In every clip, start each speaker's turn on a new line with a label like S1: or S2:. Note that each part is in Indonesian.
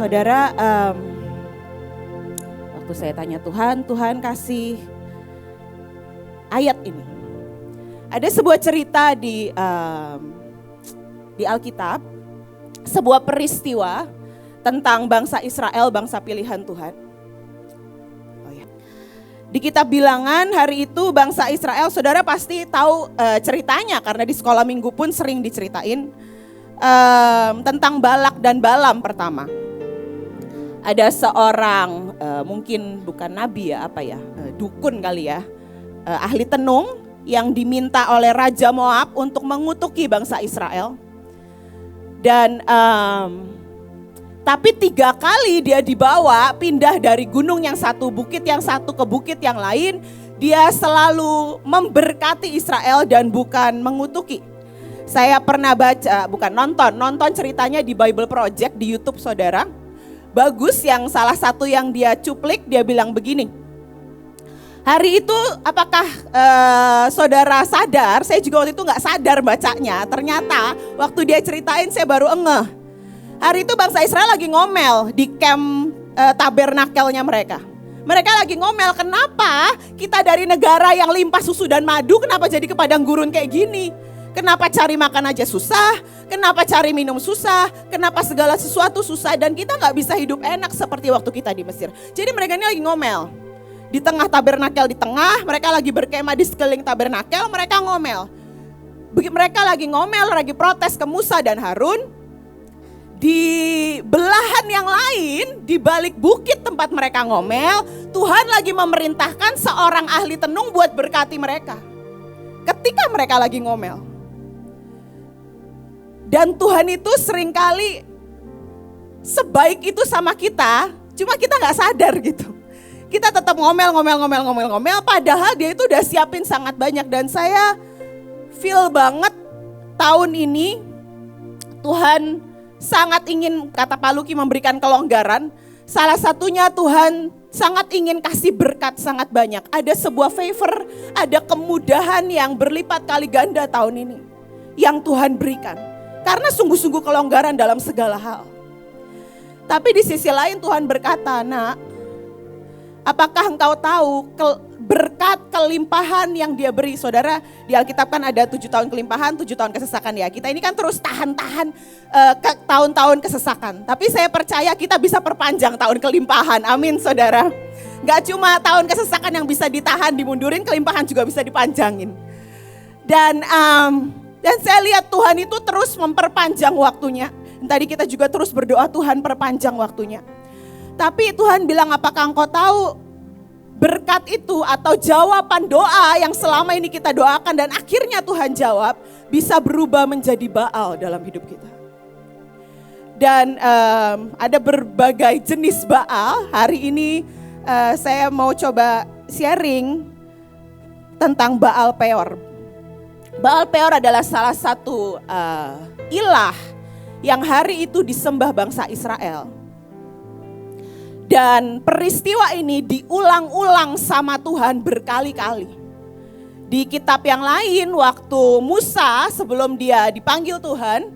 S1: Saudara, waktu saya tanya Tuhan kasih ayat ini. Ada sebuah cerita di Alkitab, sebuah peristiwa tentang bangsa Israel, bangsa pilihan Tuhan. Di kitab Bilangan hari itu bangsa Israel, saudara pasti tahu ceritanya karena di sekolah minggu pun sering diceritain tentang Balak dan Balam pertama. Ada seorang mungkin bukan nabi ya, dukun kali ya, ahli tenung yang diminta oleh Raja Moab untuk mengutuki bangsa Israel. Dan tapi 3 kali dia dibawa pindah dari gunung yang satu, bukit yang satu ke bukit yang lain. Dia selalu memberkati Israel dan bukan mengutuki. Saya pernah baca, nonton ceritanya di Bible Project di YouTube saudara. Bagus, yang salah satu yang dia cuplik, dia bilang begini. Hari itu apakah saudara sadar, saya juga waktu itu gak sadar bacanya. Ternyata waktu dia ceritain saya baru ngeh. Hari itu bangsa Israel lagi ngomel di camp tabernakelnya mereka. Mereka lagi ngomel, kenapa kita dari negara yang limpah susu dan madu, kenapa jadi ke padang gurun kayak gini? Kenapa cari makan aja susah? Kenapa cari minum susah? Kenapa segala sesuatu susah dan kita gak bisa hidup enak seperti waktu kita di Mesir? Jadi mereka ini lagi ngomel. Di tengah tabernakel, mereka lagi berkemah di sekeliling tabernakel, mereka ngomel. Mereka lagi ngomel, lagi protes ke Musa dan Harun. Di belahan yang lain, di balik bukit tempat mereka ngomel, Tuhan lagi memerintahkan seorang ahli tenung buat berkati mereka. Ketika mereka lagi ngomel. Dan Tuhan itu seringkali sebaik itu sama kita, cuma kita gak sadar gitu. Kita tetap ngomel, padahal dia itu udah siapin sangat banyak. Dan saya feel banget tahun ini Tuhan sangat ingin, kata Pak Luki, memberikan kelonggaran. Salah satunya Tuhan sangat ingin kasih berkat sangat banyak. Ada sebuah favor, ada kemudahan yang berlipat kali ganda tahun ini yang Tuhan berikan. Karena sungguh-sungguh kelonggaran dalam segala hal. Tapi di sisi lain Tuhan berkata, nak, apakah engkau tahu berkat kelimpahan yang dia beri? Saudara, di Alkitab kan ada 7 tahun kelimpahan, 7 tahun kesesakan ya. Kita ini kan terus tahan-tahan tahun-tahun kesesakan. Tapi saya percaya kita bisa perpanjang tahun kelimpahan. Amin saudara. Gak cuma tahun kesesakan yang bisa ditahan, dimundurin, kelimpahan juga bisa dipanjangin. Dan saya lihat Tuhan itu terus memperpanjang waktunya. Tadi kita juga terus berdoa, Tuhan perpanjang waktunya. Tapi Tuhan bilang, apakah engkau tahu berkat itu atau jawaban doa yang selama ini kita doakan dan akhirnya Tuhan jawab, bisa berubah menjadi Baal dalam hidup kita. Dan ada berbagai jenis Baal. Hari ini saya mau coba sharing tentang Baal Peor. Baal Peor adalah salah satu ilah yang hari itu disembah bangsa Israel. Dan peristiwa ini diulang-ulang sama Tuhan berkali-kali. Di kitab yang lain waktu Musa sebelum dia dipanggil Tuhan,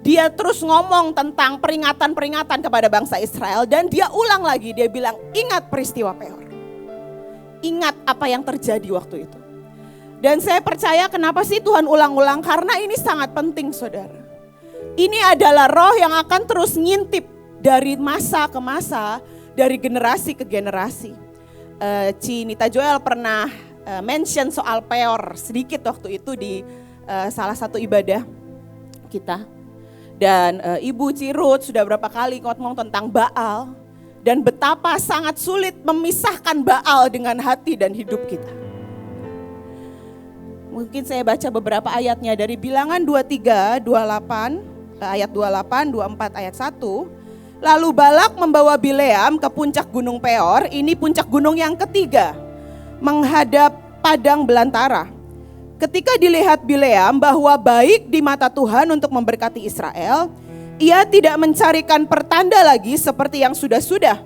S1: dia terus ngomong tentang peringatan-peringatan kepada bangsa Israel. Dan dia ulang lagi, dia bilang ingat peristiwa Peor. Ingat apa yang terjadi waktu itu. Dan saya percaya kenapa sih Tuhan ulang-ulang, karena ini sangat penting saudara. Ini adalah roh yang akan terus ngintip dari masa ke masa, dari generasi ke generasi. Nita Joel pernah mention soal Peor sedikit waktu itu di salah satu ibadah kita. Dan Ibu Cirut sudah berapa kali ngomong tentang Baal. Dan betapa sangat sulit memisahkan Baal dengan hati dan hidup kita. Mungkin saya baca beberapa ayatnya dari Bilangan 23, 28, ayat 28, 24, ayat 1. Lalu Balak membawa Bileam ke puncak gunung Peor, ini puncak gunung yang ketiga, menghadap padang belantara. Ketika dilihat Bileam bahwa baik di mata Tuhan untuk memberkati Israel, ia tidak mencarikan pertanda lagi seperti yang sudah-sudah.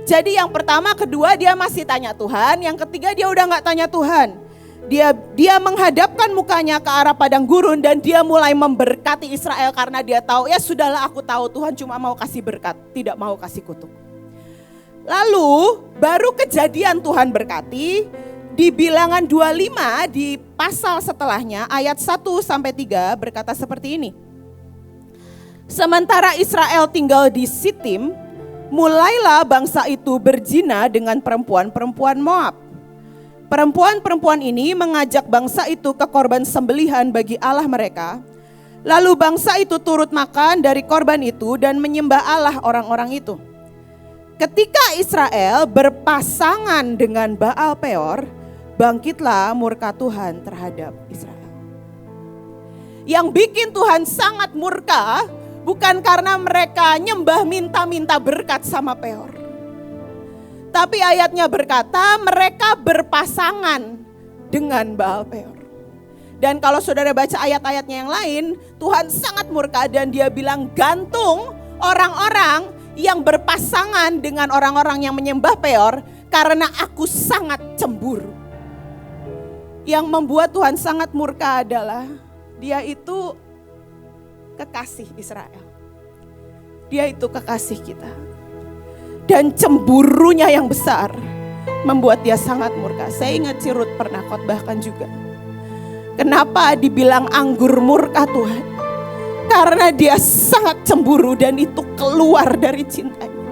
S1: Jadi yang pertama, kedua dia masih tanya Tuhan, yang ketiga dia udah gak tanya Tuhan. Dia menghadapkan mukanya ke arah padang gurun dan dia mulai memberkati Israel karena dia tahu, ya sudahlah, aku tahu Tuhan cuma mau kasih berkat, tidak mau kasih kutuk. Lalu baru kejadian Tuhan berkati di Bilangan 25 di pasal setelahnya ayat 1-3 berkata seperti ini. Sementara Israel tinggal di Sitim, mulailah bangsa itu berzina dengan perempuan-perempuan Moab. Perempuan-perempuan ini mengajak bangsa itu ke korban sembelihan bagi Allah mereka. Lalu bangsa itu turut makan dari korban itu dan menyembah Allah orang-orang itu. Ketika Israel berpasangan dengan Baal Peor, bangkitlah murka Tuhan terhadap Israel. Yang bikin Tuhan sangat murka bukan karena mereka nyembah minta-minta berkat sama Peor. Tapi ayatnya berkata mereka berpasangan dengan Baal Peor. Dan kalau saudara baca ayat-ayatnya yang lain, Tuhan sangat murka dan dia bilang gantung orang-orang yang berpasangan dengan orang-orang yang menyembah Peor karena aku sangat cemburu. Yang membuat Tuhan sangat murka adalah dia itu kekasih Israel. Dia itu kekasih kita. Dan cemburunya yang besar membuat dia sangat murka. Saya ingat si Rut pernah khotbahkan juga. Kenapa dibilang anggur murka Tuhan? Karena dia sangat cemburu dan itu keluar dari cintanya.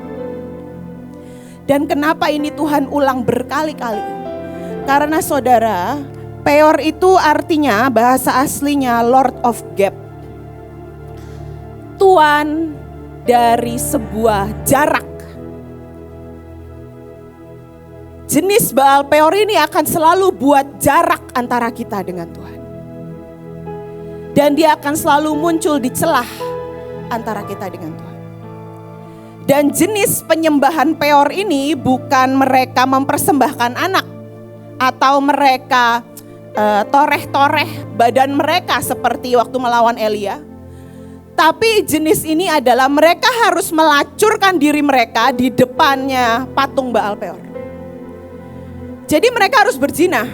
S1: Dan kenapa ini Tuhan ulang berkali-kali? Karena saudara, Peor itu artinya bahasa aslinya Lord of Gap. Tuan dari sebuah jarak. Jenis Baal Peor ini akan selalu buat jarak antara kita dengan Tuhan. Dan dia akan selalu muncul di celah antara kita dengan Tuhan. Dan jenis penyembahan Peor ini bukan mereka mempersembahkan anak. Atau mereka toreh-toreh badan mereka seperti waktu melawan Elia. Tapi jenis ini adalah mereka harus melacurkan diri mereka di depannya patung Baal Peor. Jadi mereka harus berzina.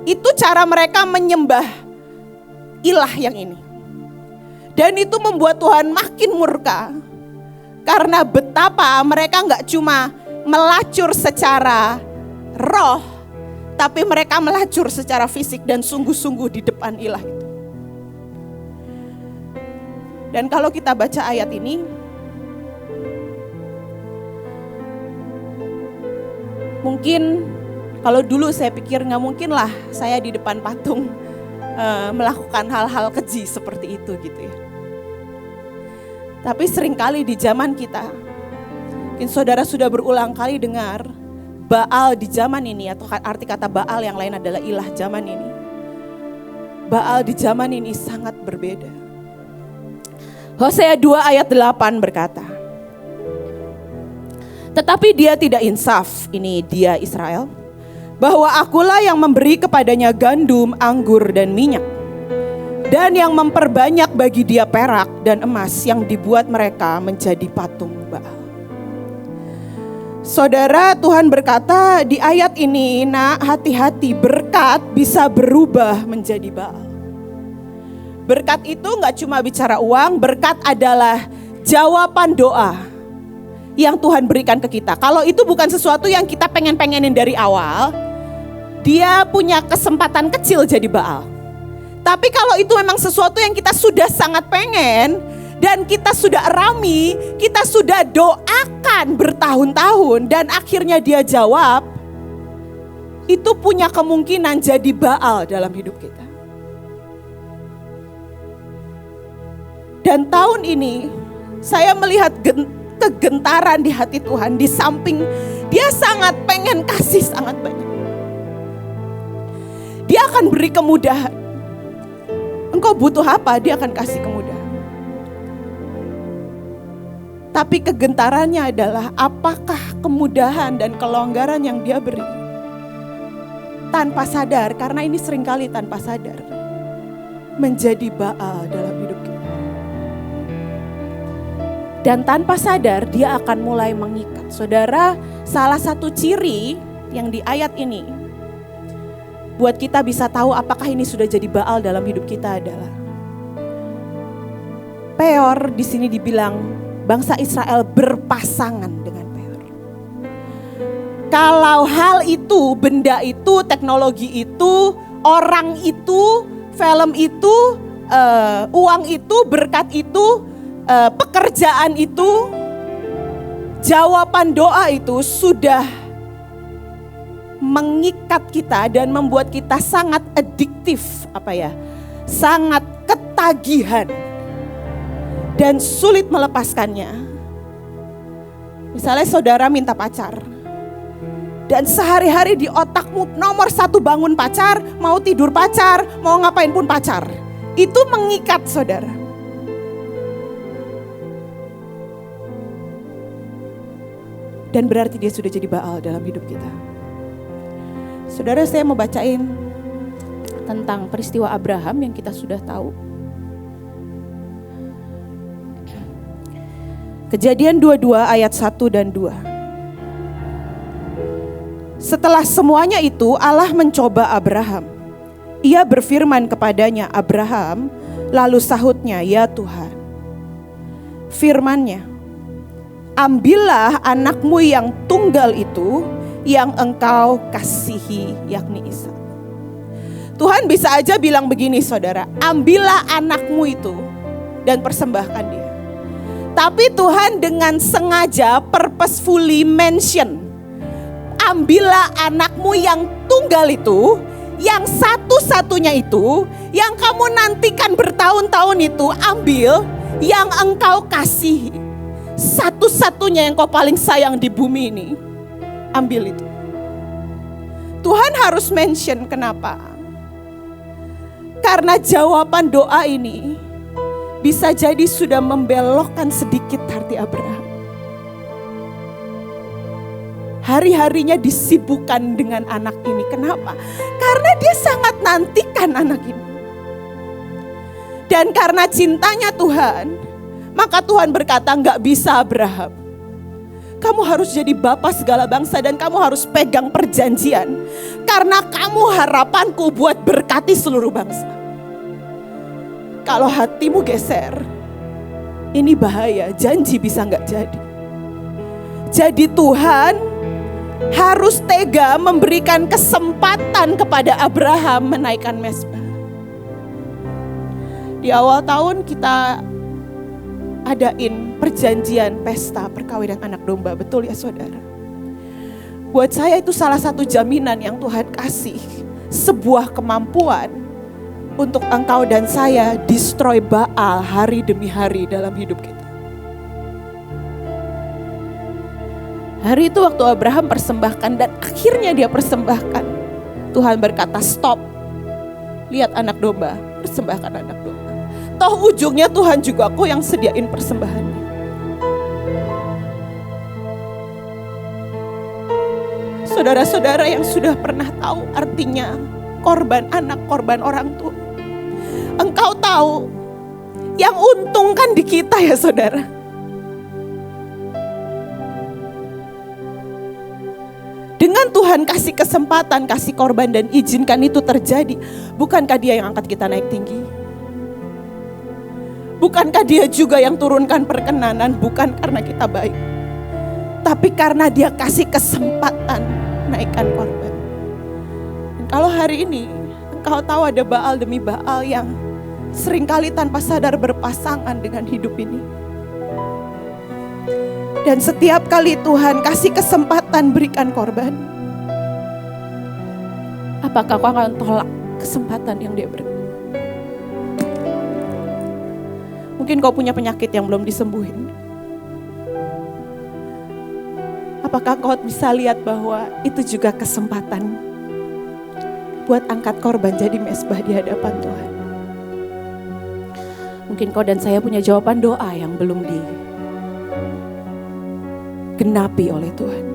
S1: Itu cara mereka menyembah ilah yang ini. Dan itu membuat Tuhan makin murka. Karena betapa mereka gak cuma melacur secara roh, tapi mereka melacur secara fisik dan sungguh-sungguh di depan ilah itu. Dan kalau kita baca ayat ini, mungkin kalau dulu saya pikir gak mungkin lah saya di depan patung melakukan hal-hal keji seperti itu gitu ya. Tapi seringkali di zaman kita, mungkin saudara sudah berulang kali dengar Baal di zaman ini, atau arti kata Baal yang lain adalah ilah zaman ini. Baal di zaman ini sangat berbeda. Hosea 2 ayat 8 berkata, tetapi dia tidak insaf, ini dia Israel, bahwa akulah yang memberi kepadanya gandum, anggur dan minyak, dan yang memperbanyak bagi dia perak dan emas yang dibuat mereka menjadi patung Baal. Saudara, Tuhan berkata di ayat ini, nak, hati-hati, berkat bisa berubah menjadi Baal. Berkat itu gak cuma bicara uang, berkat adalah jawaban doa yang Tuhan berikan ke kita. Kalau itu bukan sesuatu yang kita pengen-pengenin dari awal, dia punya kesempatan kecil jadi Baal. Tapi kalau itu memang sesuatu yang kita sudah sangat pengen, dan kita sudah rami, kita sudah doakan bertahun-tahun, dan akhirnya dia jawab, itu punya kemungkinan jadi Baal dalam hidup kita. Dan tahun ini saya melihat kegentaran di hati Tuhan. Di samping dia sangat pengen kasih sangat banyak, dia akan beri kemudahan. Engkau butuh apa, dia akan kasih kemudahan. Tapi kegentarannya adalah apakah kemudahan dan kelonggaran yang dia beri tanpa sadar, karena ini seringkali tanpa sadar menjadi Baal dalam hidup kita. Dan tanpa sadar dia akan mulai mengikat. Saudara, salah satu ciri yang di ayat ini, buat kita bisa tahu apakah ini sudah jadi Baal dalam hidup kita adalah Peor. Di sini dibilang bangsa Israel berpasangan dengan Peor. Kalau hal itu, benda itu, teknologi itu, orang itu, film itu, uang itu, berkat itu, pekerjaan itu, jawaban doa itu sudah mengikat kita dan membuat kita sangat adiktif, sangat ketagihan dan sulit melepaskannya. Misalnya saudara minta pacar dan sehari-hari di otakmu nomor 1 bangun pacar, mau tidur pacar, mau ngapain pun pacar. Itu mengikat saudara. Dan berarti dia sudah jadi Baal dalam hidup kita. Saudara, saya mau bacain tentang peristiwa Abraham yang kita sudah tahu. Kejadian 22 ayat 1 dan 2. Setelah semuanya itu Allah mencoba Abraham. Ia berfirman kepadanya, Abraham, lalu sahutnya, ya Tuhan. Firman-Nya, ambillah anakmu yang tunggal itu yang engkau kasihi, yakni Ishak. Tuhan bisa aja bilang begini saudara, ambillah anakmu itu dan persembahkan dia. Tapi Tuhan dengan sengaja purposefully mention, ambillah anakmu yang tunggal itu, yang satu-satunya itu, yang kamu nantikan bertahun-tahun itu, ambil yang engkau kasihi. Satu-satunya yang kau paling sayang di bumi ini, ambil itu. Tuhan harus mention, kenapa? Karena jawaban doa ini bisa jadi sudah membelokkan sedikit hati Abraham. Hari-harinya disibukkan dengan anak ini. Kenapa? Karena dia sangat nantikan anak ini. Dan karena cintanya Tuhan, maka Tuhan berkata, enggak bisa Abraham. Kamu harus jadi bapa segala bangsa dan kamu harus pegang perjanjian. Karena kamu harapanku buat berkati seluruh bangsa. Kalau hatimu geser, ini bahaya, janji bisa enggak jadi. Jadi Tuhan harus tega memberikan kesempatan kepada Abraham menaikkan mezbah. Di awal tahun kita adain perjanjian pesta perkawinan anak domba, betul ya saudara? Buat saya itu salah satu jaminan yang Tuhan kasih, sebuah kemampuan untuk engkau dan saya destroy Baal hari demi hari dalam hidup kita. Hari itu waktu Abraham persembahkan dan akhirnya dia persembahkan, Tuhan berkata stop, lihat anak domba, persembahkan anak domba. Toh ujungnya Tuhan juga kok yang sediain persembahannya. Saudara-saudara yang sudah pernah tahu artinya korban anak, korban orang tua, engkau tahu yang untung kan di kita ya saudara. Dengan Tuhan kasih kesempatan, kasih korban dan izinkan itu terjadi, bukankah dia yang angkat kita naik tinggi? Bukankah dia juga yang turunkan perkenanan, bukan karena kita baik, tapi karena dia kasih kesempatan naikkan korban. Dan kalau hari ini engkau tahu ada Baal demi Baal yang seringkali tanpa sadar berpasangan dengan hidup ini. Dan setiap kali Tuhan kasih kesempatan berikan korban, apakah kau akan tolak kesempatan yang dia beri? Mungkin kau punya penyakit yang belum disembuhin. Apakah kau bisa lihat bahwa itu juga kesempatan buat angkat korban jadi mezbah di hadapan Tuhan? Mungkin kau dan saya punya jawaban doa yang belum digenapi oleh Tuhan.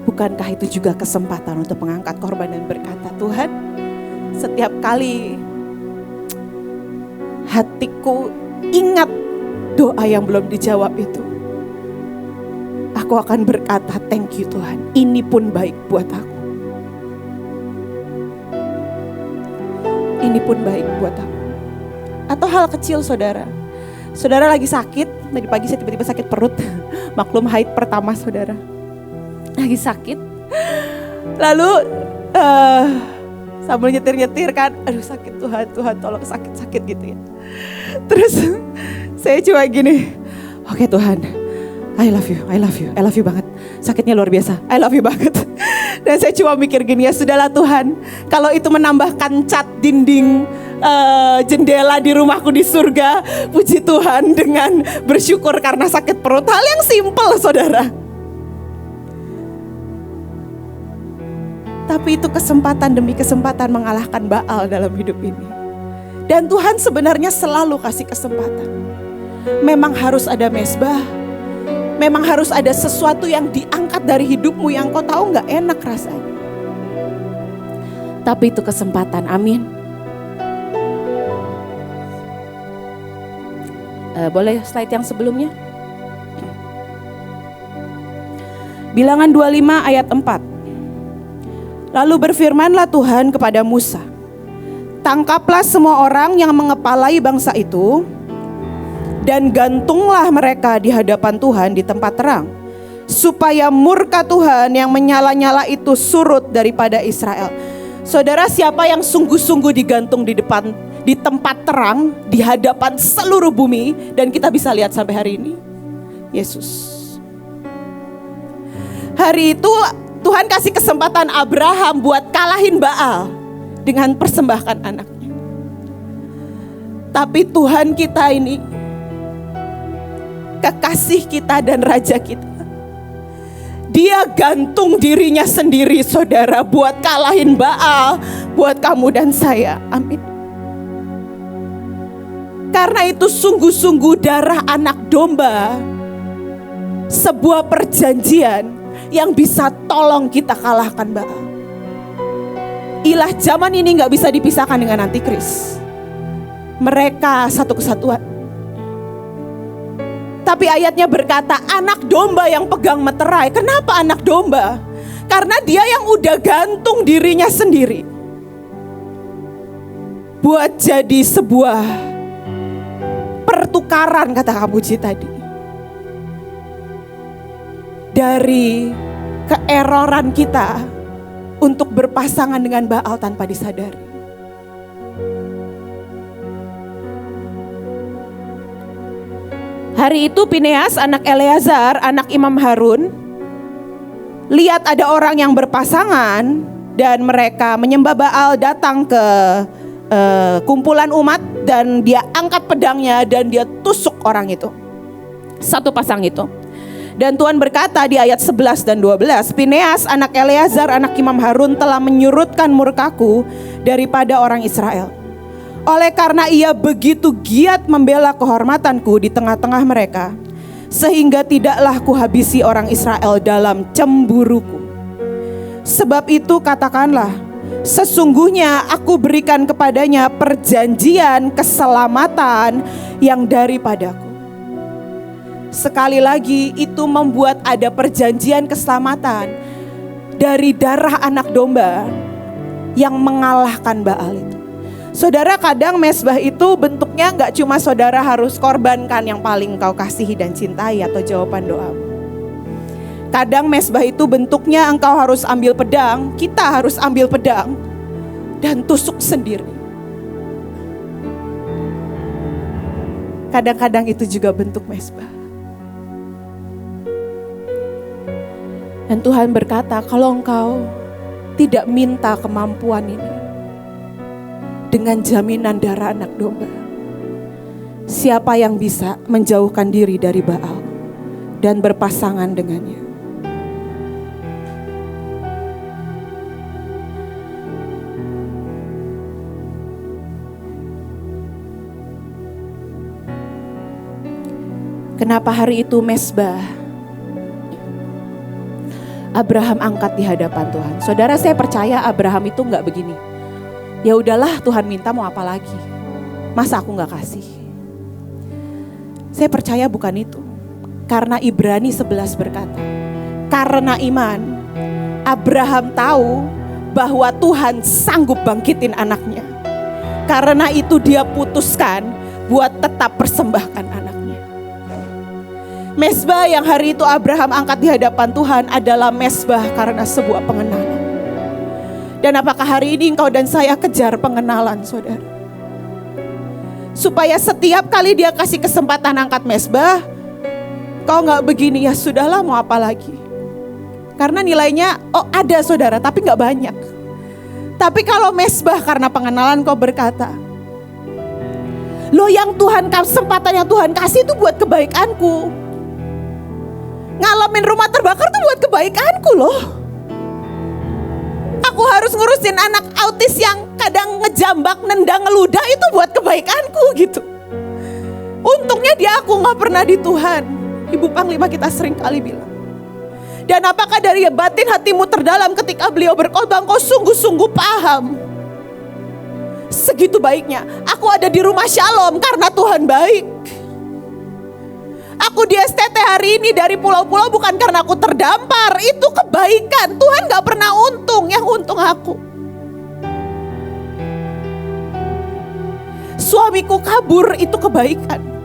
S1: Bukankah itu juga kesempatan untuk mengangkat korban dan berkata, Tuhan, setiap kali hatiku ingat doa yang belum dijawab itu, aku akan berkata, thank you Tuhan, ini pun baik buat aku. ini pun baik buat aku. Atau hal kecil saudara lagi sakit, tadi pagi saya tiba-tiba sakit perut, maklum haid pertama saudara, lagi sakit, lalu sambil nyetir kan, aduh sakit Tuhan tolong sakit gitu ya. Terus saya cuma gini, oke Tuhan, I love you banget, sakitnya luar biasa, I love you banget. Dan saya cuma mikir gini, ya sudahlah Tuhan, kalau itu menambahkan cat dinding jendela di rumahku di surga, puji Tuhan dengan bersyukur karena sakit perut. Hal yang simpel saudara. Tapi itu kesempatan demi kesempatan mengalahkan Baal dalam hidup ini. Dan Tuhan sebenarnya selalu kasih kesempatan. Memang harus ada mezbah, memang harus ada sesuatu yang diangkat dari hidupmu yang kau tahu gak enak rasanya. Tapi itu kesempatan, amin. Boleh slide yang sebelumnya? Bilangan 25 ayat 4. Lalu berfirmanlah Tuhan kepada Musa, tangkaplah semua orang yang mengepalai bangsa itu, dan gantunglah mereka di hadapan Tuhan di tempat terang, supaya murka Tuhan yang menyala-nyala itu surut daripada Israel. Saudara, siapa yang sungguh-sungguh digantung di tempat terang, di hadapan seluruh bumi, dan kita bisa lihat sampai hari ini? Yesus. Hari itu Tuhan kasih kesempatan Abraham buat kalahin Baal dengan persembahkan anaknya. Tapi Tuhan kita ini, kekasih kita dan raja kita, dia gantung dirinya sendiri saudara buat kalahin Baal buat kamu dan saya, amin. Karena itu sungguh-sungguh darah anak domba, sebuah perjanjian yang bisa tolong kita kalahkan Baal. Ilah zaman ini gak bisa dipisahkan dengan antikris. Mereka satu kesatuan. Tapi ayatnya berkata anak domba yang pegang meterai. Kenapa anak domba? Karena dia yang udah gantung dirinya sendiri buat jadi sebuah pertukaran, kata Kak Puji tadi, dari keeroran kita untuk berpasangan dengan Baal tanpa disadari. Hari itu Fineas anak Eleazar, anak Imam Harun, lihat ada orang yang berpasangan dan mereka menyembah Baal, datang ke kumpulan umat dan dia angkat pedangnya dan dia tusuk orang itu, satu pasang itu. Dan Tuhan berkata di ayat 11 dan 12, Fineas anak Eleazar anak Imam Harun telah menyurutkan murkaku daripada orang Israel. Oleh karena ia begitu giat membela kehormatanku di tengah-tengah mereka, sehingga tidaklah kuhabisi orang Israel dalam cemburuku. Sebab itu katakanlah, sesungguhnya aku berikan kepadanya perjanjian keselamatan yang daripadaku. Sekali lagi itu membuat ada perjanjian keselamatan dari darah anak domba yang mengalahkan Baal itu. Saudara, kadang mezbah itu bentuknya gak cuma saudara harus korbankan yang paling kau kasihi dan cintai atau jawaban doamu. Kadang mezbah itu bentuknya engkau harus ambil pedang, kita harus ambil pedang dan tusuk sendiri. Kadang-kadang itu juga bentuk mezbah. Dan Tuhan berkata, kalau engkau tidak minta kemampuan ini dengan jaminan darah anak domba, siapa yang bisa menjauhkan diri dari Baal dan berpasangan dengannya? Kenapa hari itu mezbah Abraham angkat di hadapan Tuhan? Saudara, saya percaya Abraham itu gak begini, ya udahlah Tuhan minta mau apa lagi, masa aku gak kasih. Saya percaya bukan itu. Karena Ibrani 11 berkata, karena iman Abraham tahu bahwa Tuhan sanggup bangkitin anaknya. Karena itu dia putuskan buat tetap persembahkan anaknya. Mezbah yang hari itu Abraham angkat di hadapan Tuhan adalah mezbah karena sebuah pengenalan. Dan apakah hari ini engkau dan saya kejar pengenalan, saudara? Supaya setiap kali dia kasih kesempatan angkat mezbah, kau gak begini, ya sudahlah mau apa lagi. Karena nilainya ada saudara, tapi gak banyak. Tapi kalau mezbah karena pengenalan, kau berkata, loh yang Tuhan, kesempatan yang Tuhan kasih itu buat kebaikanku. Ngalamin rumah terbakar itu buat kebaikanku loh. Aku harus ngurusin anak autis yang kadang ngejambak, nendang, ngeludah, itu buat kebaikanku gitu. Untungnya dia aku gak pernah di Tuhan. Ibu Panglima kita sering kali bilang. Dan apakah dari batin hatimu terdalam ketika beliau berkhotbah, kau sungguh-sungguh paham. Segitu baiknya. Aku ada di rumah Shalom karena Tuhan baik. Aku di STT hari ini dari pulau-pulau bukan karena aku terdampar. Itu kebaikan. Tuhan gak pernah untung, yang untung aku. Suamiku kabur, itu kebaikan.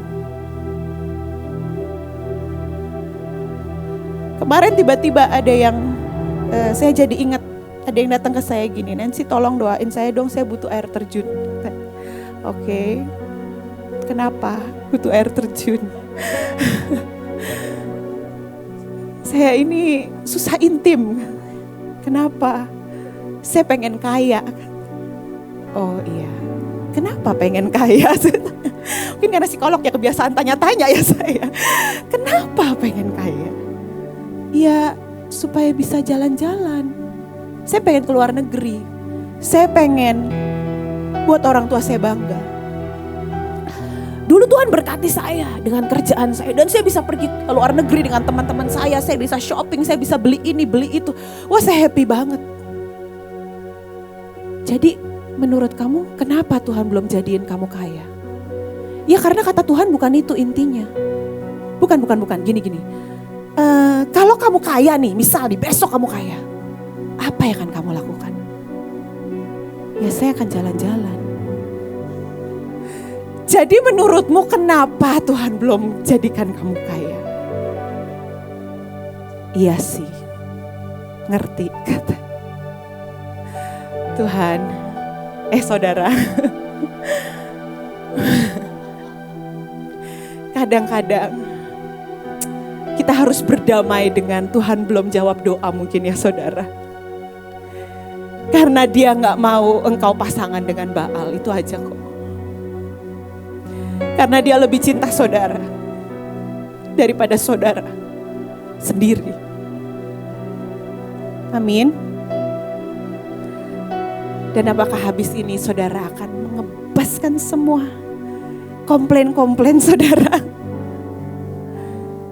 S1: Kemarin tiba-tiba ada yang, saya jadi ingat, ada yang datang ke saya gini, Nancy tolong doain saya dong, saya butuh air terjun. Oke. Kenapa butuh air terjun? Saya ini susah intim. Kenapa? Saya pengen kaya. Oh iya. Kenapa pengen kaya? Mungkin karena psikolog ya, kebiasaan tanya-tanya ya saya. Kenapa pengen kaya? Ya supaya bisa jalan-jalan. Saya pengen keluar negeri. Saya pengen buat orang tua saya bangga. Dulu Tuhan berkati saya dengan kerjaan saya. Dan saya bisa pergi ke luar negeri dengan teman-teman saya. Saya bisa shopping, saya bisa beli ini, beli itu. Wah, saya happy banget. Jadi menurut kamu kenapa Tuhan belum jadiin kamu kaya? Ya karena kata Tuhan bukan itu intinya. Bukan. Gini. Kalau kamu kaya nih, misal nih besok kamu kaya. Apa yang akan kamu lakukan? Ya saya akan jalan-jalan. Jadi menurutmu kenapa Tuhan belum jadikan kamu kaya? Iya sih, ngerti kata Tuhan. Saudara, kadang-kadang kita harus berdamai dengan Tuhan belum jawab doa mungkin ya saudara. Karena dia gak mau engkau pasangan dengan Baal, itu aja kok. Karena dia lebih cinta saudara daripada saudara sendiri. Amin. Dan apakah habis ini saudara akan mengebaskan semua komplain-komplain saudara?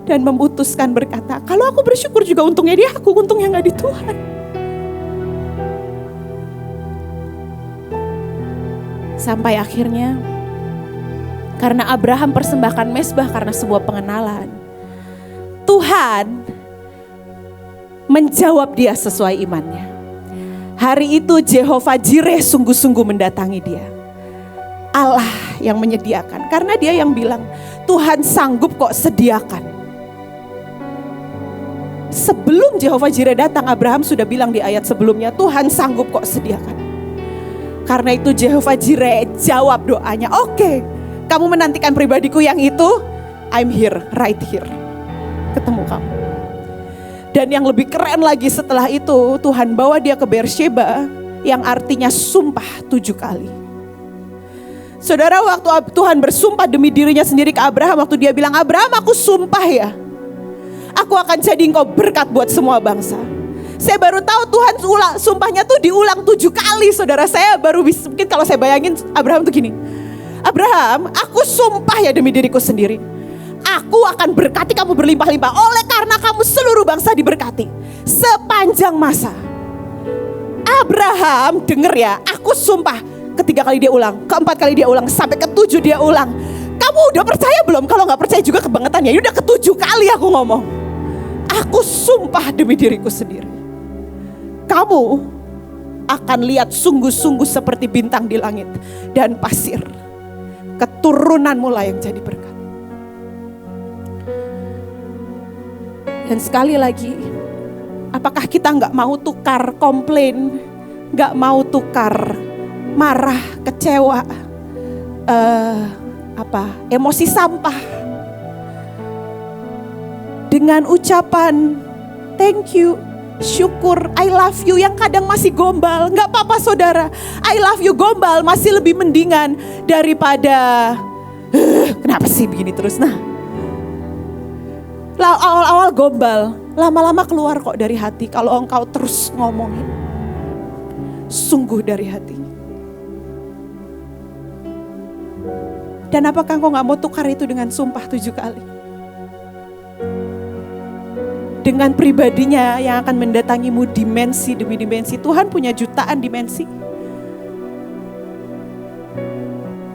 S1: Dan memutuskan berkata, kalau aku bersyukur juga untungnya di aku, untungnya gak di Tuhan. Sampai akhirnya, karena Abraham persembahkan mezbah karena sebuah pengenalan, Tuhan menjawab dia sesuai imannya. Hari itu Jehovah Jireh sungguh-sungguh mendatangi dia. Allah yang menyediakan. Karena dia yang bilang, Tuhan sanggup kok sediakan. Sebelum Jehovah Jireh datang, Abraham sudah bilang di ayat sebelumnya, Tuhan sanggup kok sediakan. Karena itu Jehovah Jireh jawab doanya. Oke, kamu menantikan pribadiku yang itu, I'm here, right here. Ketemu kamu. Dan yang lebih keren lagi setelah itu, Tuhan bawa dia ke Beersheba, yang artinya sumpah 7 kali. Saudara, waktu Tuhan bersumpah demi dirinya sendiri ke Abraham, waktu dia bilang, Abraham aku sumpah ya, aku akan jadi engkau berkat buat semua bangsa. Saya baru tahu Tuhan sumpahnya tuh diulang 7 kali saudara. Saya baru bisa, mungkin kalau saya bayangin Abraham tuh gini, Abraham aku sumpah ya demi diriku sendiri, aku akan berkati kamu berlimpah-limpah. Oleh karena kamu seluruh bangsa diberkati sepanjang masa. Abraham denger ya, aku sumpah. Ketiga kali dia ulang, keempat kali dia ulang, sampai ke-7 dia ulang. Kamu udah percaya belum? Kalau gak percaya juga kebangetan ya. Udah ke-7 kali aku ngomong, aku sumpah demi diriku sendiri, kamu akan lihat sungguh-sungguh seperti bintang di langit dan pasir. Keturunanmu lah yang jadi berkat. Dan sekali lagi, apakah kita gak mau tukar komplain, gak mau tukar marah, kecewa, emosi sampah dengan ucapan thank you, syukur, I love you yang kadang masih gombal? Gak apa-apa saudara, I love you gombal masih lebih mendingan daripada kenapa sih begini terus. Nah, awal-awal gombal, lama-lama keluar kok dari hati kalau engkau terus ngomongin sungguh dari hati. Dan apakah engkau gak mau tukar itu dengan sumpah 7 kali? Dengan pribadinya yang akan mendatangimu dimensi demi dimensi. Tuhan punya jutaan dimensi.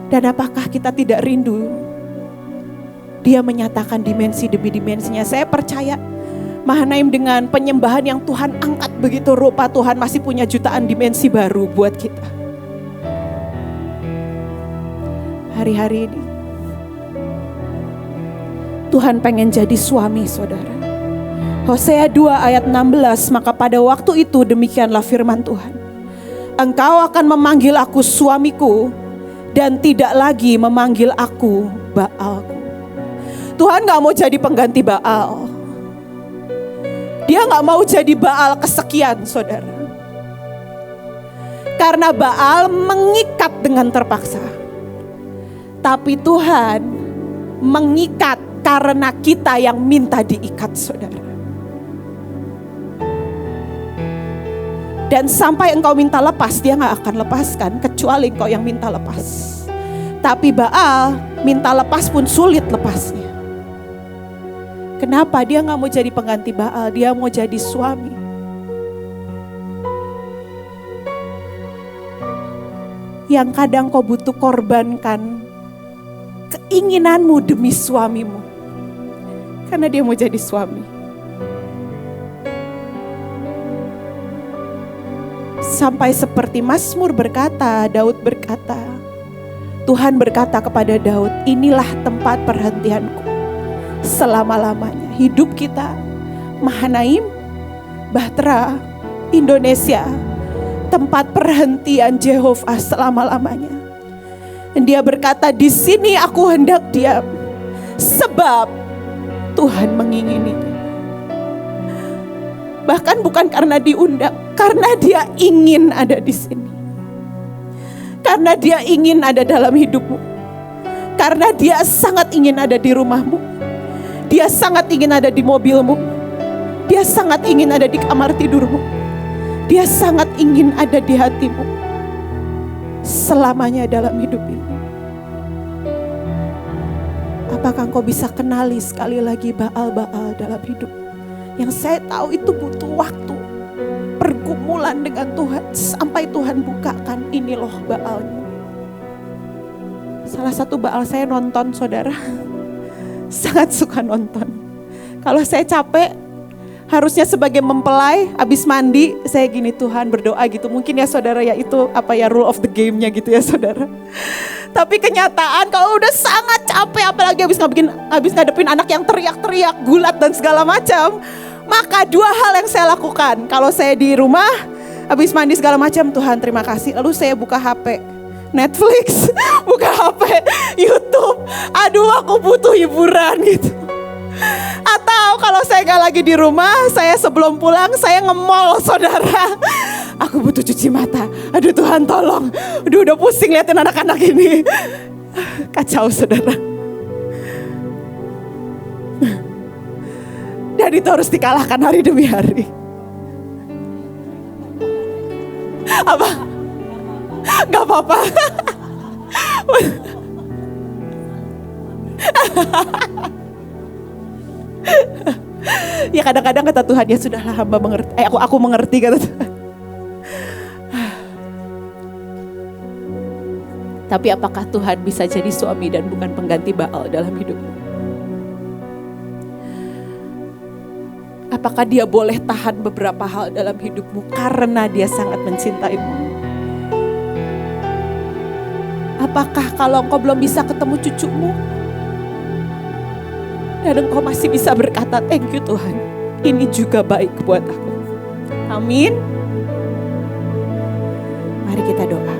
S1: Dan apakah kita tidak rindu Dia menyatakan dimensi demi dimensinya? Saya percaya Mahanaim dengan penyembahan yang Tuhan angkat begitu rupa, Tuhan masih punya jutaan dimensi baru buat kita. Hari-hari ini Tuhan pengen jadi suami saudara. Hosea 2 ayat 16, maka pada waktu itu demikianlah firman Tuhan. Engkau akan memanggil aku suamiku dan tidak lagi memanggil aku Baalku. Tuhan gak mau jadi pengganti Baal. Dia gak mau jadi Baal kesekian saudara. Karena Baal mengikat dengan terpaksa. Tapi Tuhan mengikat karena kita yang minta diikat saudara. Dan sampai engkau minta lepas, Dia gak akan lepaskan kecuali engkau yang minta lepas. Tapi Baal minta lepas pun sulit lepasnya. Kenapa? Dia gak mau jadi pengganti Baal, dia mau jadi suami. Yang kadang kau butuh korbankan keinginanmu demi suamimu. Karena dia mau jadi suami. Sampai seperti Mazmur berkata, Daud berkata, Tuhan berkata kepada Daud, inilah tempat perhentianku selama-lamanya. Hidup kita, Mahanaim, Bahtera, Indonesia, tempat perhentian Jehovah selama-lamanya. Dan Dia berkata, di sini aku hendak diam, sebab Tuhan mengingini. Bahkan bukan karena diundang, karena Dia ingin ada di sini. Karena Dia ingin ada dalam hidupmu. Karena Dia sangat ingin ada di rumahmu. Dia sangat ingin ada di mobilmu. Dia sangat ingin ada di kamar tidurmu. Dia sangat ingin ada di hatimu selamanya dalam hidup ini. Apakah engkau bisa kenali sekali lagi Baal-Baal dalam hidup? Yang saya tahu itu butuh waktu, pergumulan dengan Tuhan, sampai Tuhan bukakan, ini loh Baalmu. Salah satu Baal saya nonton saudara, sangat suka nonton. Kalau saya capek, harusnya sebagai mempelai, habis mandi, saya gini, Tuhan berdoa gitu. Mungkin ya saudara ya itu rule of the game-nya gitu ya saudara. Tapi kenyataan kalau udah sangat capek, apalagi habis ngadepin anak yang teriak-teriak, gulat dan segala macam, maka 2 hal yang saya lakukan. Kalau saya di rumah, habis mandi segala macam, Tuhan terima kasih. Lalu saya buka HP, Netflix, buka HP, YouTube. Aduh aku butuh hiburan gitu. Atau kalau saya gak lagi di rumah, saya sebelum pulang saya nge-mall saudara. Aku butuh cuci mata. Aduh Tuhan tolong. Aduh udah pusing liatin anak-anak ini. Kacau saudara. Dan itu harus dikalahkan hari demi hari. Apa? Gak apa-apa. Ya kadang-kadang kata Tuhan, ya sudahlah hamba mengerti. Aku mengerti kata Tuhan. Tapi apakah Tuhan bisa jadi suami dan bukan pengganti Baal dalam hidupmu? Apakah dia boleh tahan beberapa hal dalam hidupmu karena dia sangat mencintaimu? Apakah kalau engkau belum bisa ketemu cucumu dan engkau masih bisa berkata, thank you Tuhan, ini juga baik buat aku. Amin. Mari kita doa.